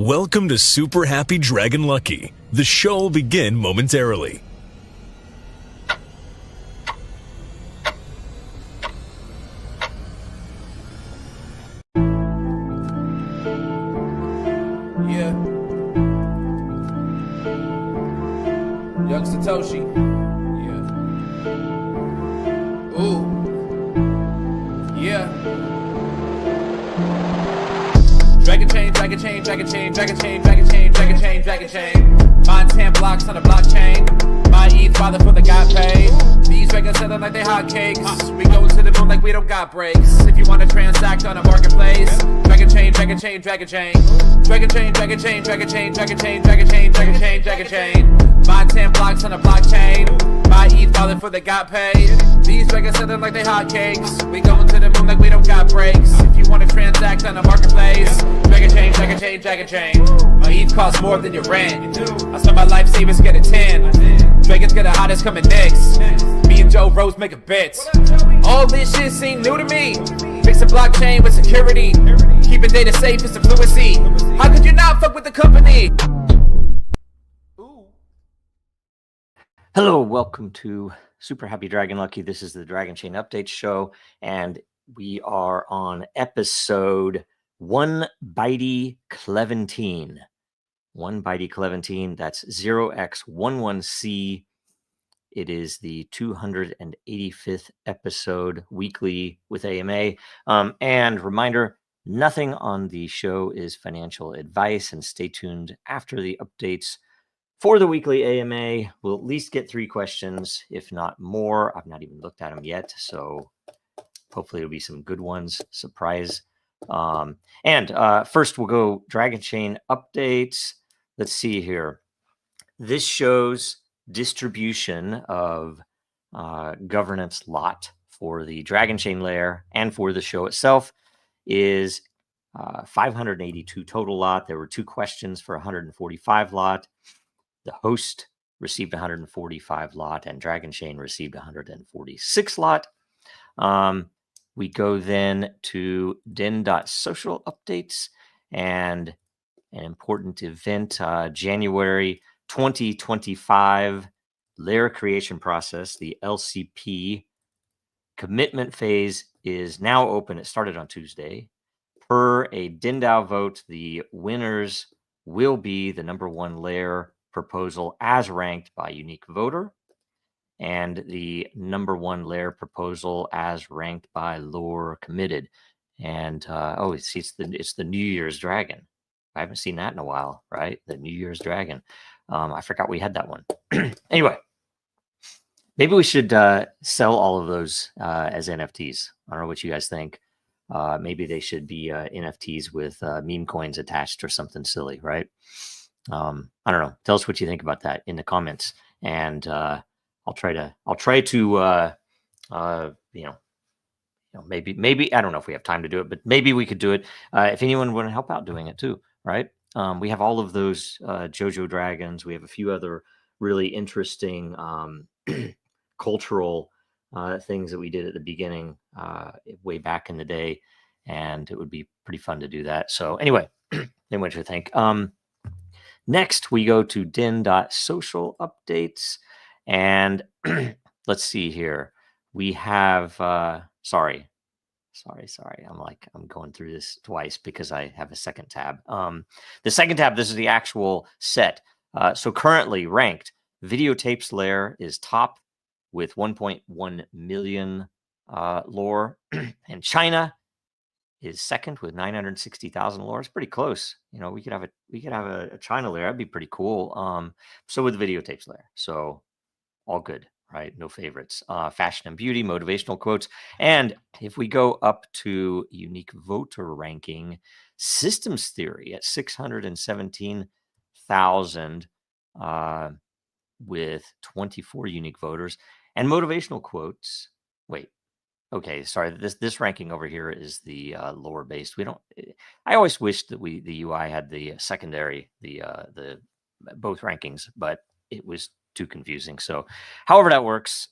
Welcome to Super Happy Dragon Lucky. The show will begin momentarily. Yeah. DRAKARIA. Yeah. Ooh. Yeah. Dragonchain, Dragonchain, Dragonchain, Dragonchain, Dragonchain, Dragonchain, Dragonchain. Mine 10 blocks on a blockchain. My ETH father for the got paid. These dragons selling like they hotcakes. We go to the moon like we don't got breaks. If you want to transact on a marketplace, Dragonchain, Dragonchain, Dragonchain. Dragonchain, Dragonchain, Dragonchain, Dragonchain, Dragonchain, Dragonchain, Dragonchain. Mine 10 blocks on a blockchain. My ETH father for the got paid. These dragons selling like they hotcakes. We going to the moon like we don't got breaks. If you want to transact on a marketplace, Dragonchain, Dragonchain, Dragonchain. My ETH costs more than your rent. I spend my life savings, get a 10. Dragons get the hottest coming next. Me and Joe Rose make a bet. All this shit seem new to me. Mix a blockchain with security. Keeping data safe is the fluency. How could you not fuck with the company? Hello, welcome to Super Happy Dragon Lucky. This is the Dragonchain Update Show, and we are on episode 1x11c. 1x11c, that's 0x11c. It is the 285th episode weekly with AMA. And reminder, nothing on the show is financial advice, and stay tuned after the updates for the weekly AMA. We'll at least get 3 questions, if not more. I've not even looked at them yet, so hopefully it'll be some good ones. Surprise. First we'll go Dragonchain updates. Let's see here. This shows distribution of governance lot for the Dragonchain layer and for the show itself is 582 total lot. There were 2 questions for 145 lot. The host received 145 lot and Dragonchain received 146 lot. We go then to Den.Social updates and an important event, January 2025 layer creation process. The LCP commitment phase is now open. It started on Tuesday. Per a DINDAO vote, the winners will be the #1 layer proposal as ranked by unique voter, and the #1 layer proposal as ranked by lore committed. And it's the New Year's Dragon. I haven't seen that in a while, right? The New Year's Dragon. I forgot we had that one. Anyway, maybe we should sell all of those as NFTs. I don't know what you guys think. Maybe they should be NFTs with meme coins attached or something silly, right? I don't know. Tell us what you think about that in the comments, and I'll try to maybe I don't know if we have time to do it, but maybe we could do it. If anyone want to help out doing it too, right? We have all of those JoJo dragons. We have a few other really interesting cultural things that we did at the beginning, way back in the day, and it would be pretty fun to do that. So anyway, then what do you think? Next, we go to Den.Social updates, and let's see here. We have, sorry. I'm going through this twice because I have a second tab. The second tab, this is the actual set. So currently ranked, videotapes layer is top with 1.1 million lore, and China is second with 960,000 lore. It's pretty close. You know, we could have a China layer. That'd be pretty cool. So with the videotapes layer. So all good, right? No favorites. Fashion and beauty, motivational quotes. And if we go up to unique voter ranking, systems theory at 617,000 with 24 unique voters, and motivational quotes. Wait. Okay, sorry. This ranking over here is the lore based. We don't. I always wish that the UI had the secondary, the both rankings, but it was too confusing. So, however that works,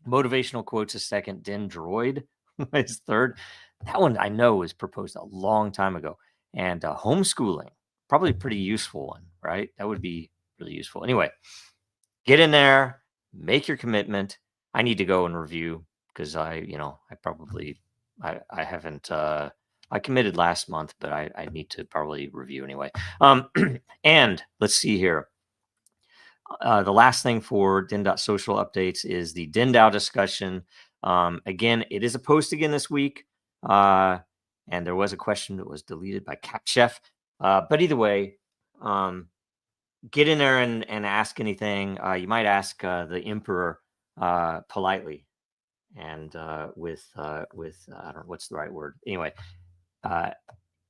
motivational quotes is second. Dendroid is third. That one I know was proposed a long time ago, and homeschooling probably a pretty useful one, right? That would be really useful. Anyway, get in there, make your commitment. I need to go and review because I haven't, I committed last month, but I need to probably review anyway. And let's see here. The last thing for Den.Social updates is the DenDAO discussion. Again, it is a post again this week. And there was a question that was deleted by CapChef. But either way, get in there and ask anything. You might ask the Emperor politely and with I don't know what's the right word. Anyway,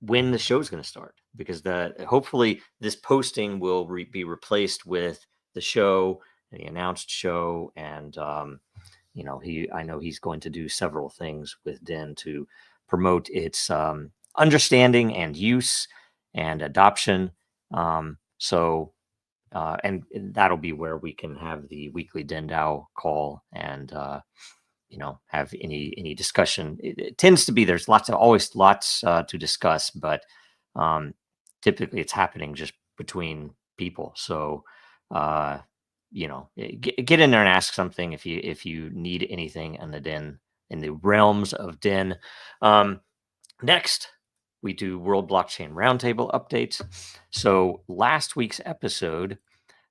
when the show's going to start, because hopefully this posting will be replaced with the show, the announced show, and I know he's going to do several things with Den to promote its understanding and use and adoption. So that'll be where we can have the weekly DenDAO call and have any discussion. It tends to be there's always lots to discuss, but typically it's happening just between people. So get in there and ask something if you need anything in the Den, in the realms of Den. Next, we do World Blockchain Roundtable updates. So last week's episode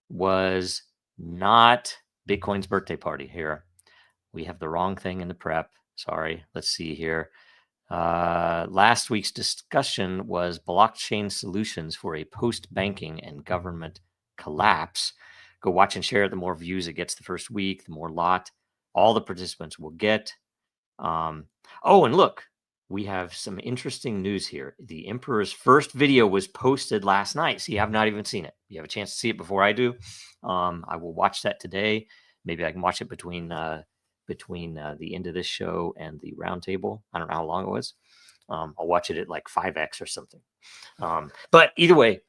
was not Bitcoin's birthday party. Here, we have the wrong thing in the prep. Sorry. Let's see here. Last week's discussion was blockchain solutions for a post-banking and government collapse. Go watch and share. The more views it gets the first week, the more lot all the participants will get. And look, we have some interesting news here. The Emperor's first video was posted last night. So you have not even seen it. You have a chance to see it before I do. I will watch that today. Maybe I can watch it between the end of this show and the roundtable. I don't know how long it was. I'll watch it at like 5x or something. But either way,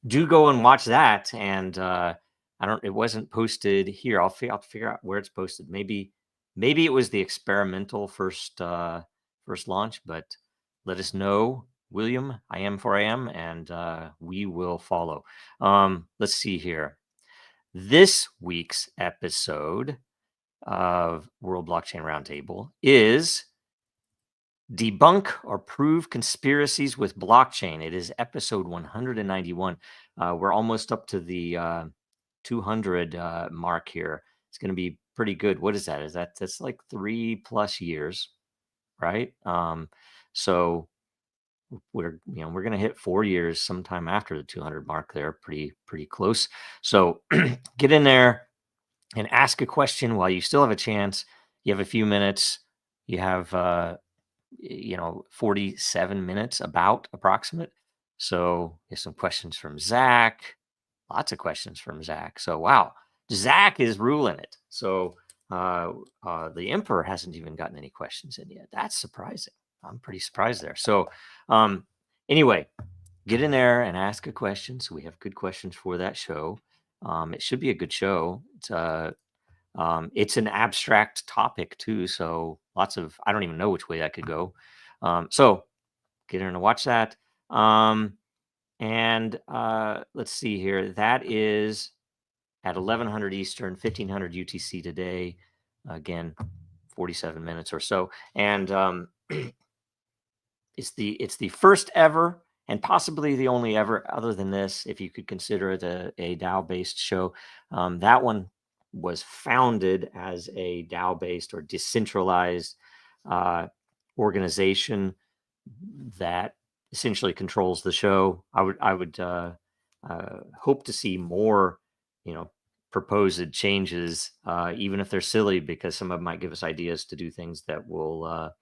do go and watch that. And it wasn't posted here. I'll figure out where it's posted. Maybe it was the experimental first launch, but let us know, William. I am for I am, and we will follow. Let's see here. This week's episode of World Blockchain Roundtable is Debunk or Prove Conspiracies with Blockchain. It is episode 191. We're almost up to the 200 mark here. It's going to be pretty good. What is that? That's like 3+ years, right? So we're going to hit 4 years sometime after the 200 mark there, pretty close. So get in there and ask a question while you still have a chance. You have a few minutes. You have 47 minutes approximate. So there's some questions from Zach. Lots of questions from Zach. So wow, Zach is ruling it. So the Emperor hasn't even gotten any questions in yet. That's surprising. I'm pretty surprised there. So anyway, get in there and ask a question. So we have good questions for that show. It should be a good show. It's an abstract topic too. So I don't even know which way that could go. So get in and watch that. And let's see here. That is at 1100 Eastern, 1500 UTC today. Again, 47 minutes or so. And it's the first ever and possibly the only ever, other than this, if you could consider it a DAO-based show. That one was founded as a DAO-based or decentralized organization that essentially controls the show. I would hope to see more, proposed changes, even if they're silly, because some of them might give us ideas to do things that will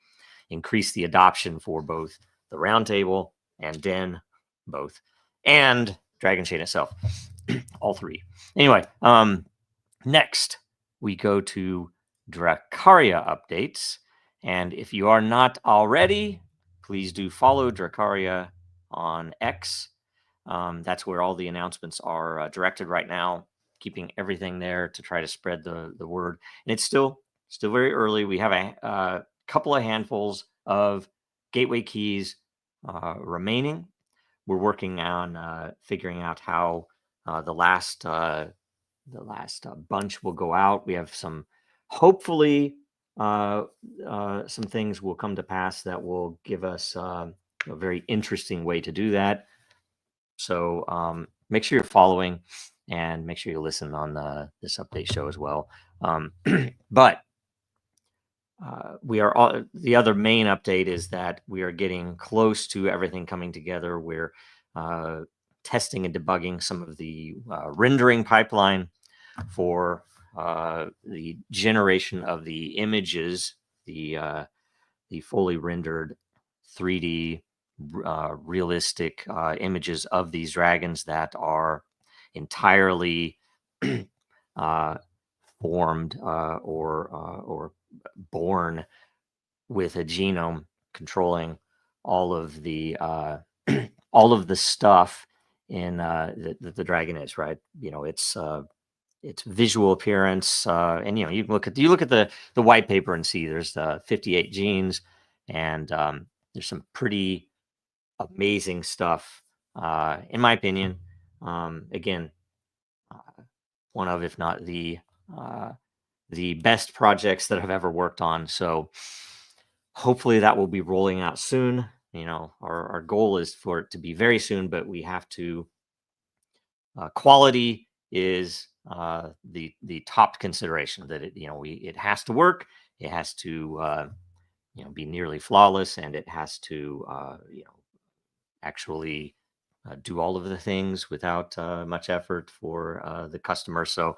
increase the adoption for both the roundtable and Den, both, and Dragonchain itself, all three. Anyway, next we go to DRAKARIA updates, and if you are not already, please do follow DRAKARIA on X. That's where all the announcements are directed right now, keeping everything there to try to spread the word. And it's still very early. We have a couple of handfuls of gateway keys remaining, we're working on figuring out how the last bunch will go out. We have some, hopefully, some things will come to pass that will give us a very interesting way to do that. So make sure you're following, and make sure you listen on this update show as well. But we are all, the other main update is that we are getting close to everything coming together. We're testing and debugging some of the rendering pipeline for the generation of the images, the fully rendered 3D realistic images of these dragons that are entirely formed or born with a genome controlling all of the all of the stuff in the dragon is, right? Its visual appearance, and you look at the white paper and see there's 58 genes, and there's some pretty amazing stuff, in my opinion. Again, one of, if not the best projects that I've ever worked on. So hopefully that will be rolling out soon. Our goal is for it to be very soon, but we have to. Quality is the top consideration. That it has to work. It has to be nearly flawless, and it has to actually do all of the things without much effort for the customer. So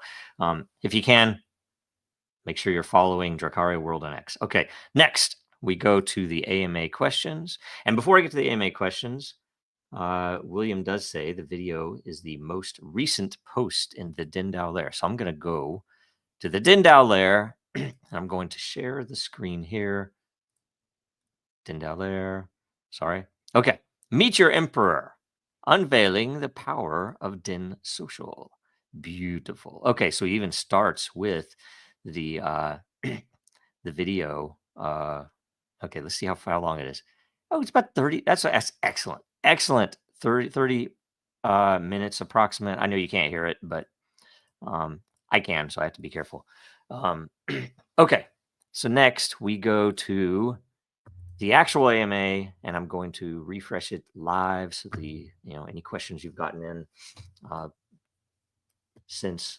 if you can, make sure you're following Drakaria World on X. Okay, next we go to the AMA questions. And before I get to the AMA questions, William does say the video is the most recent post in the DINDAO layer. So I'm going to go to the DINDAO layer, and I'm going to share the screen here. DINDAO layer. Sorry. Okay. Meet your emperor. Unveiling the power of DIN.Social. Beautiful. Okay, so he even starts with the the video. Okay, let's see how far long it is. Oh, it's about 30. That's excellent. Excellent. 30 minutes approximate. I know you can't hear it, but I can, so I have to be careful. Okay, so next we go to the actual AMA, and I'm going to refresh it live so the any questions you've gotten in since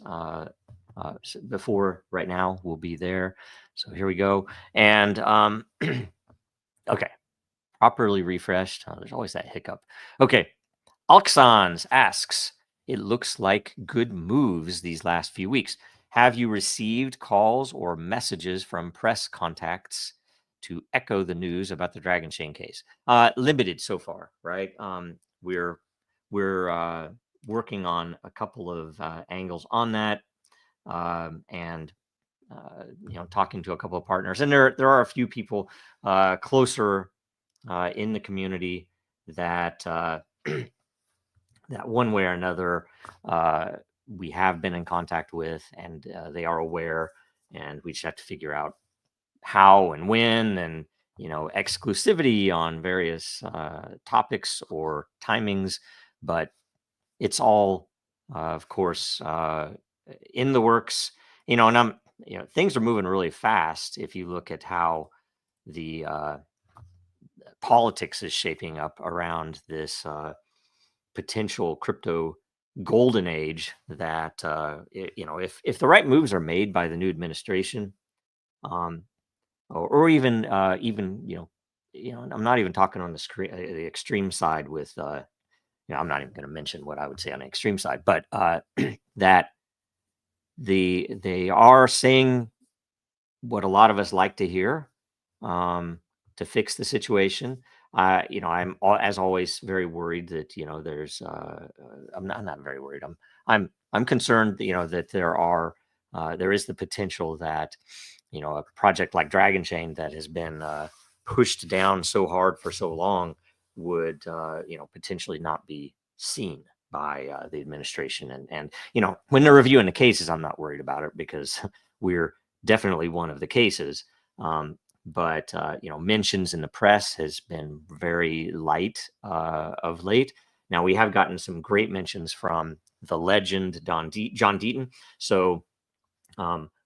before right now will be there. So here we go. And okay, properly refreshed. There's always that hiccup. Okay, Alxans asks, it looks like good moves these last few weeks. Have you received calls or messages from press contacts to echo the news about the Dragonchain case? Limited so far, right? We're working on a couple of angles on that, and talking to a couple of partners, and there are a few people closer in the community that that one way or another we have been in contact with, and they are aware, and we just have to figure out how and when, and exclusivity on various topics or timings. But it's all of course in the works, and things are moving really fast. If you look at how the politics is shaping up around this potential crypto golden age, that if the right moves are made by the new administration, or even I'm not even talking on the extreme side with I'm not even going to mention what I would say on the extreme side, but that they are saying what a lot of us like to hear, to fix the situation. I'm as always very worried that there's I'm not very worried. I'm concerned that there is the potential that a project like Dragonchain that has been pushed down so hard for so long would potentially not be seen by the administration. And when they're reviewing the cases, I'm not worried about it, because we're definitely one of the cases. But mentions in the press has been very light of late, Now, we have gotten some great mentions from the legend John Deaton, so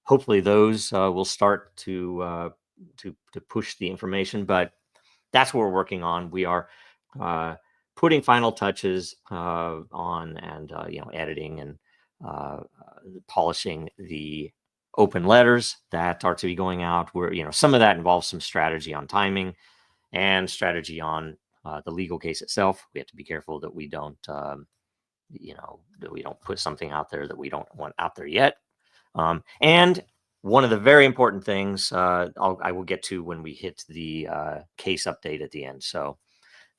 hopefully those will start to push the information. But that's what we're working on. We are putting final touches on and editing and polishing the open letters that are to be going out. Where some of that involves some strategy on timing and strategy on the legal case itself. We have to be careful that we don't that we don't put something out there that we don't want out there yet. And one of the very important things I will get to when we hit the case update at the end. So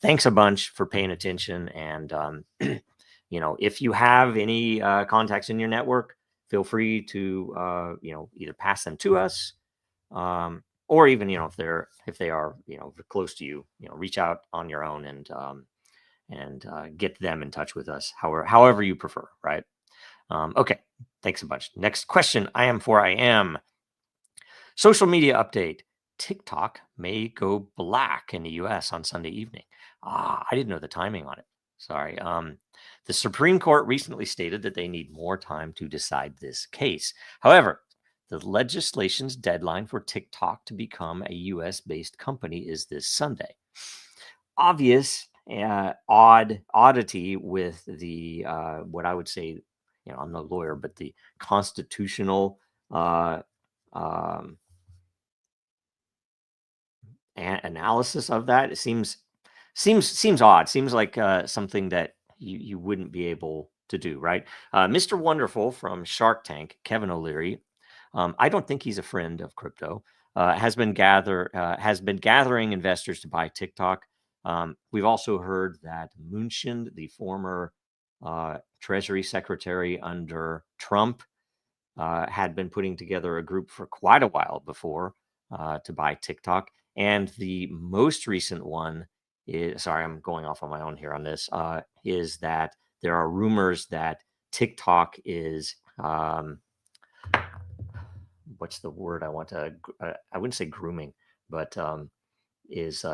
thanks a bunch for paying attention. And, if you have any contacts in your network, feel free to, either pass them to us or even, if they are, close to you, reach out on your own and get them in touch with us, however you prefer. Right. Okay. Thanks a bunch. Next question. I am. Social media update. TikTok may go black in the US on Sunday evening. I didn't know the timing on it. Sorry. The Supreme Court recently stated that they need more time to decide this case. However, the legislation's deadline for TikTok to become a US-based company is this Sunday. Obvious oddity with the what I would say, I'm no lawyer, but the constitutional analysis of that, it seems odd. Seems like something that you wouldn't be able to do, right? Mr. Wonderful from Shark Tank, Kevin O'Leary, I don't think he's a friend of crypto, has been gathering investors to buy TikTok. We've also heard that Mnuchin, the former Treasury Secretary under Trump, had been putting together a group for quite a while before to buy TikTok. And the most recent one is, sorry, I'm going off on my own here on this, is that there are rumors that TikTok is, what's the word I want to, I wouldn't say grooming, but is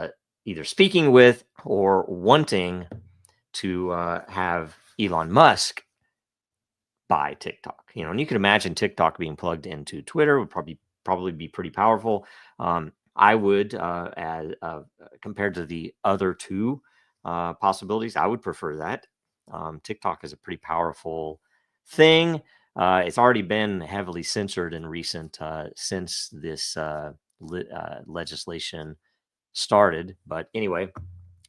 either speaking with or wanting to have Elon Musk buy TikTok. And you can imagine TikTok being plugged into Twitter would probably be pretty powerful. I would, compared to the other two possibilities, I would prefer that. TikTok is a pretty powerful thing. It's already been heavily censored in recent since this legislation started. But anyway,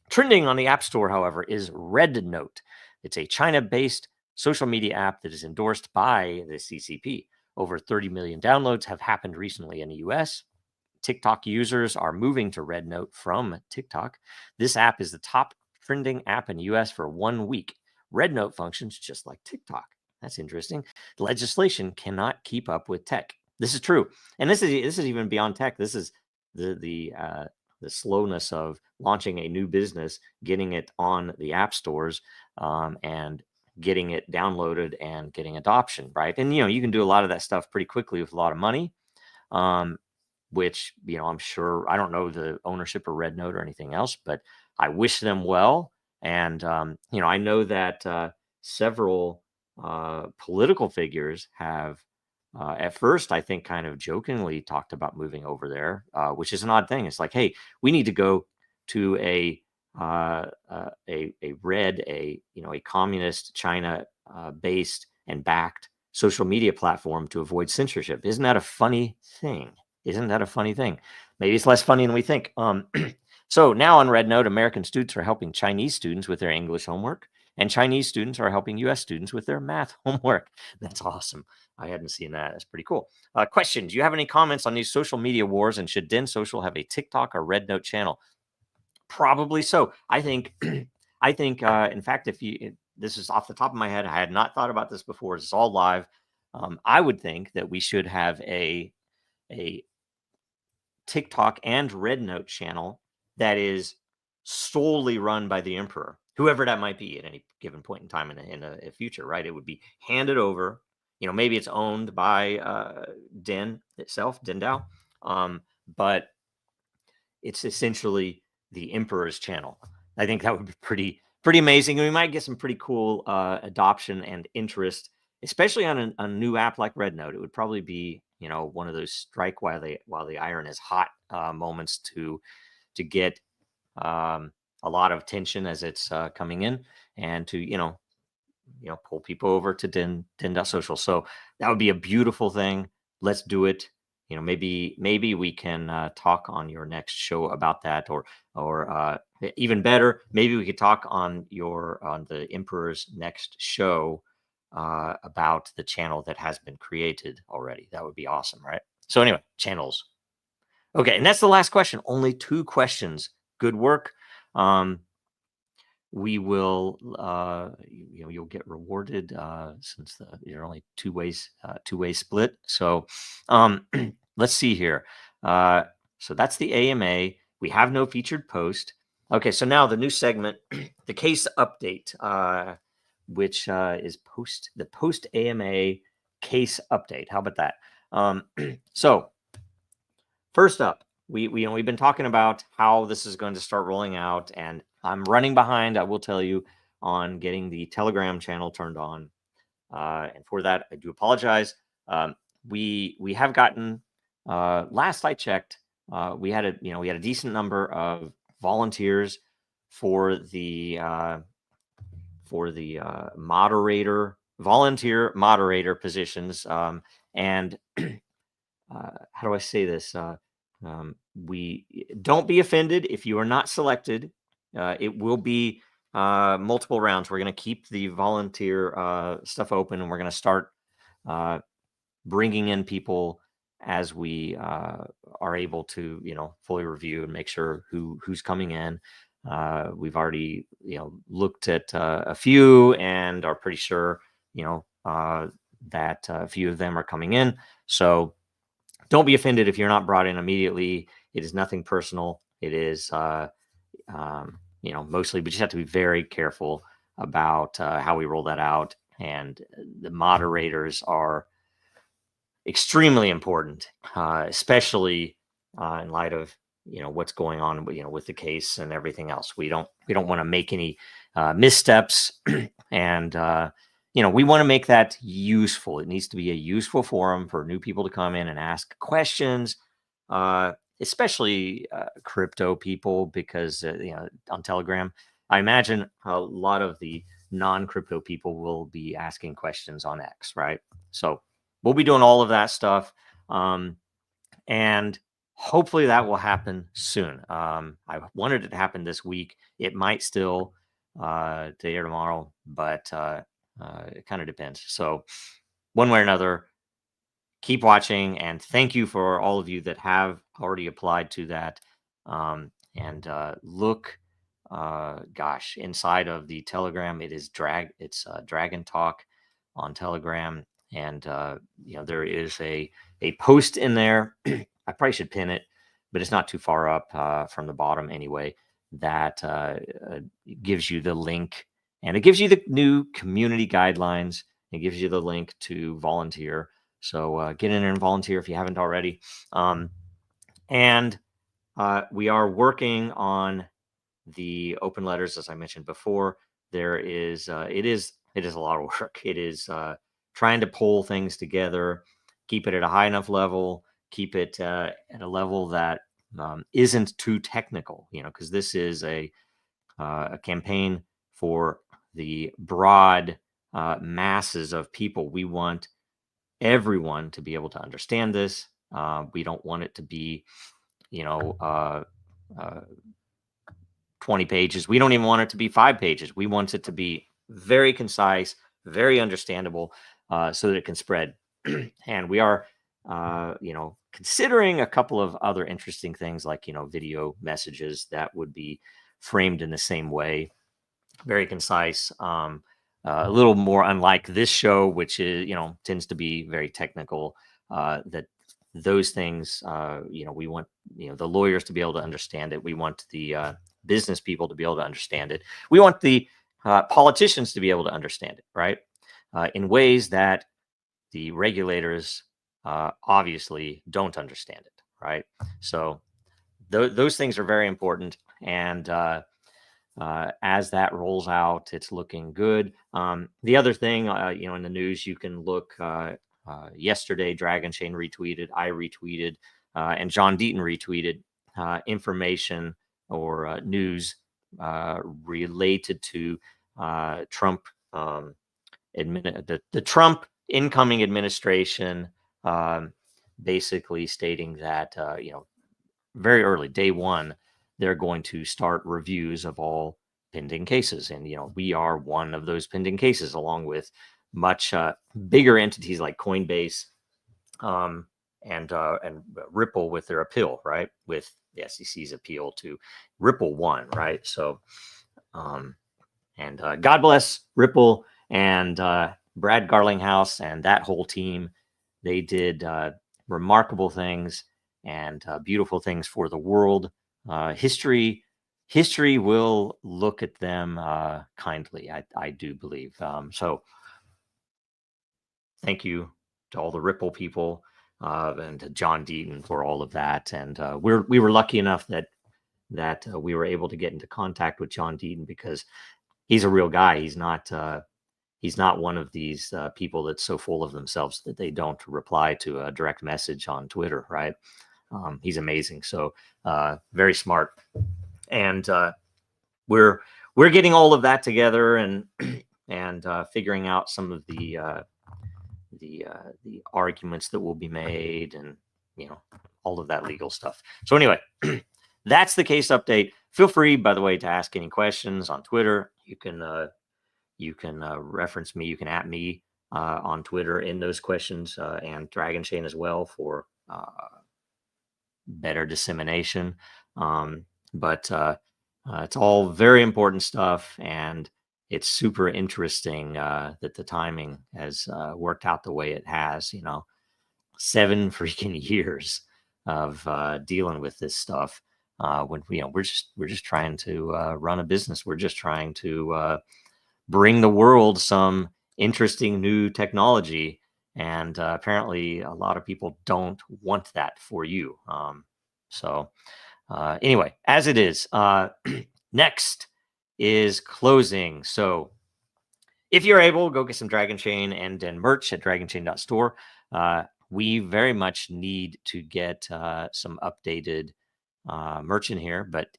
trending on the App Store, however, is RedNote. It's a China-based social media app that is endorsed by the CCP. Over 30 million downloads have happened recently in the US. TikTok users are moving to RedNote from TikTok. This app is the top trending app in the US for 1 week. RedNote functions just like TikTok. That's interesting. The legislation cannot keep up with tech. This is true. And this is even beyond tech. This is the slowness of launching a new business, getting it on the app stores, and getting it downloaded and getting adoption, right? And you can do a lot of that stuff pretty quickly with a lot of money, which I'm sure, I don't know the ownership of RedNote or anything else, but I wish them well. And I know that several political figures have at first, I think, kind of jokingly talked about moving over there, which is an odd thing. It's like, hey, we need to go to a communist China based and backed social media platform to avoid censorship. Isn't that a funny thing? Maybe it's less funny than we think. So now on RedNote, American students are helping Chinese students with their English homework, and Chinese students are helping US students with their math homework. That's awesome. I hadn't seen that. That's pretty cool. Question: do you have any comments on these social media wars, and should Den.Social have a TikTok or RedNote channel? Probably so. I think, in fact, this is off the top of my head, I had not thought about this before. It's all live. I would think that we should have a TikTok and RedNote channel that is solely run by the emperor, whoever that might be at any given point in time in a future, right? It would be handed over. Maybe it's owned by Den itself, DAO, but it's essentially the emperor's channel. I think that would be pretty amazing. And we might get some pretty cool adoption and interest, especially on a new app like RedNote. It would probably be, you know, one of those strike while the iron is hot moments to get a lot of attention as it's coming in, and to pull people over to Den.Social. So that would be a beautiful thing. Let's do it. You know, maybe we can talk on your next show about that, or even better, maybe we could talk on the Emperor's next show about the channel that has been created already. That would be awesome, right? So anyway, channels. Okay, and that's the last question. Only 2 questions. Good work. We will, you'll get rewarded since you're only two-way split. So let's see here. So that's the AMA. We have no featured post. Okay, so now the new segment, the case update, which is the post AMA case update. How about that? So first up, we've been talking about how this is going to start rolling out, and I'm running behind, I will tell you, on getting the Telegram channel turned on. And for that, I do apologize. We have gotten, last I checked, we had a decent number of volunteers for the volunteer moderator positions. And how do I say this? We don't be offended if you are not selected. It will be multiple rounds. We're going to keep the volunteer stuff open, and we're going to start bringing in people as we are able to, fully review and make sure who's coming in. We've already, looked at a few and are pretty sure, that a few of them are coming in. So don't be offended if you're not brought in immediately. It is nothing personal. It is, mostly we just have to be very careful about how we roll that out. And the moderators are extremely important, especially in light of what's going on with the case and everything else. We don't want to make any missteps, and we want to make that useful. It needs to be a useful forum for new people to come in and ask questions, especially crypto people, because on Telegram, I imagine a lot of the non-crypto people will be asking questions on X, right? So we'll be doing all of that stuff, and hopefully that will happen soon. I wanted it to happen this week. It might still today or tomorrow, but it kind of depends. So one way or another, keep watching, and thank you for all of you that have already applied to that. And look, inside of the Telegram, it's Dragon Talk on Telegram, and there is a post in there. I probably should pin it, but it's not too far up from the bottom anyway. That gives you the link, and it gives you the new community guidelines. It gives you the link to volunteer. So get in there and volunteer if you haven't already. And we are working on the open letters, as I mentioned before. There is it is a lot of work. It is trying to pull things together, keep it at a high enough level, keep it at a level that isn't too technical, because this is a campaign for the broad masses of people. We want everyone to be able to understand this. We don't want it to be, 20 pages. We don't even want it to be 5 pages. We want it to be very concise, very understandable, so that it can spread. And we are, considering a couple of other interesting things, like, video messages that would be framed in the same way, very concise, a little more unlike this show, which is, tends to be very technical, that those things, we want, the lawyers to be able to understand it. We want the business people to be able to understand it. We want the politicians to be able to understand it, right? In ways that the regulators obviously don't understand it, right? So those things are very important. And as that rolls out, it's looking good. The other thing, in the news, you can look. Yesterday, Dragonchain retweeted, I retweeted, and John Deaton retweeted information or news related to Trump, the Trump incoming administration, basically stating that very early, day one, they're going to start reviews of all pending cases, and we are one of those pending cases, along with much bigger entities like Coinbase and Ripple with their appeal, right? With the SEC's appeal to Ripple won, right? So, and God bless Ripple and Brad Garlinghouse and that whole team. They did remarkable things and beautiful things for the world. History will look at them kindly, I do believe. So thank you to all the Ripple people and to John Deaton for all of that. And we were lucky enough that we were able to get into contact with John Deaton, because he's a real guy. He's not one of these people that's so full of themselves that they don't reply to a direct message on Twitter, right? He's amazing. So very smart. And we're getting all of that together and figuring out some of the arguments that will be made, and all of that legal stuff. So anyway, that's the case update. Feel free, by the way, to ask any questions on Twitter. You can reference me. You can @ me on Twitter in those questions, and Dragonchain as well for better dissemination. But it's all very important stuff, and it's super interesting that the timing has worked out the way it has. 7 freaking years of dealing with this stuff. When we're just trying to run a business. We're just trying to bring the world some interesting new technology, and apparently a lot of people don't want that for you. So anyway, as it is, next is closing. So if you're able, go get some Dragonchain and Den merch at Dragonchain.Store. We very much need to get some updated merch in here, but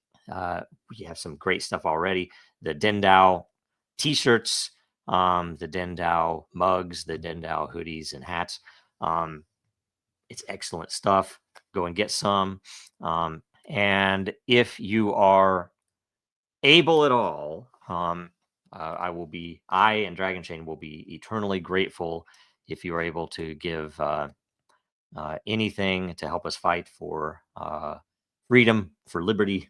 we have some great stuff already. The DenDAO t-shirts, the DenDAO mugs, the DenDAO hoodies and hats. It's excellent stuff. Go and get some. And if you are able at all, I and Dragonchain will be eternally grateful if you are able to give anything to help us fight for freedom, for liberty,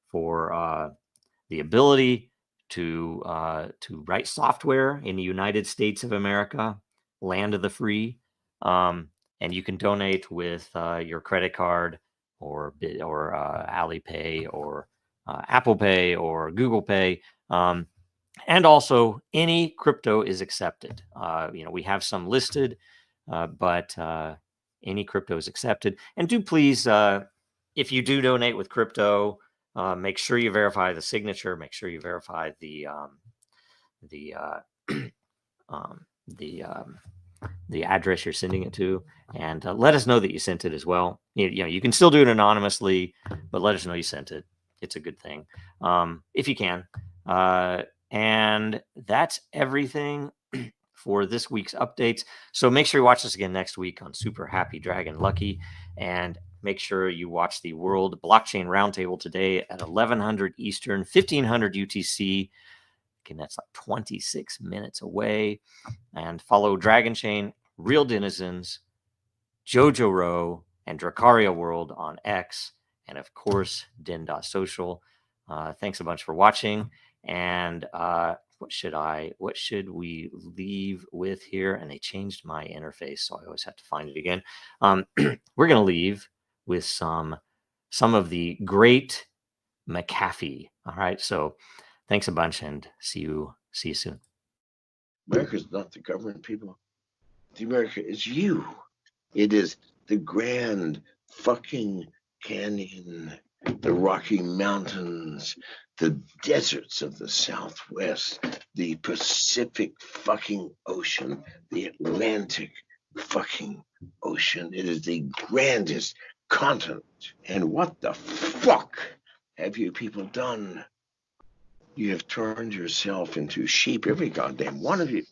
for the ability to write software in the United States of America, land of the free. And you can donate with your credit card or Alipay or Apple Pay or Google Pay. And also any crypto is accepted. We have some listed, but any crypto is accepted. And do please, if you do donate with crypto, make sure you verify the signature. Make sure you verify the address you're sending it to, and let us know that you sent it as well. You can still do it anonymously, but let us know you sent it. It's a good thing if you can. And that's everything for this week's updates. So make sure you watch us again next week on Super Happy Dragon Lucky, and make sure you watch the World Blockchain Roundtable today at 1100 Eastern, 1500 UTC. Again, that's like 26 minutes away. And follow Dragonchain, Real Denizens, Jojo Row, and Drakaria World on X, and of course, Den.Social. Thanks a bunch for watching. And what should we leave with here? And they changed my interface, so I always have to find it again. We're going to leave with some of the great McAfee. All right. So thanks a bunch, and see you soon. America's not the government, people. The America is you. It is the Grand fucking Canyon. the Rocky Mountains, the deserts of the Southwest, the Pacific fucking Ocean, the Atlantic fucking Ocean. It is the grandest continent. And what the fuck have you people done? You have turned yourself into sheep, every goddamn one of you.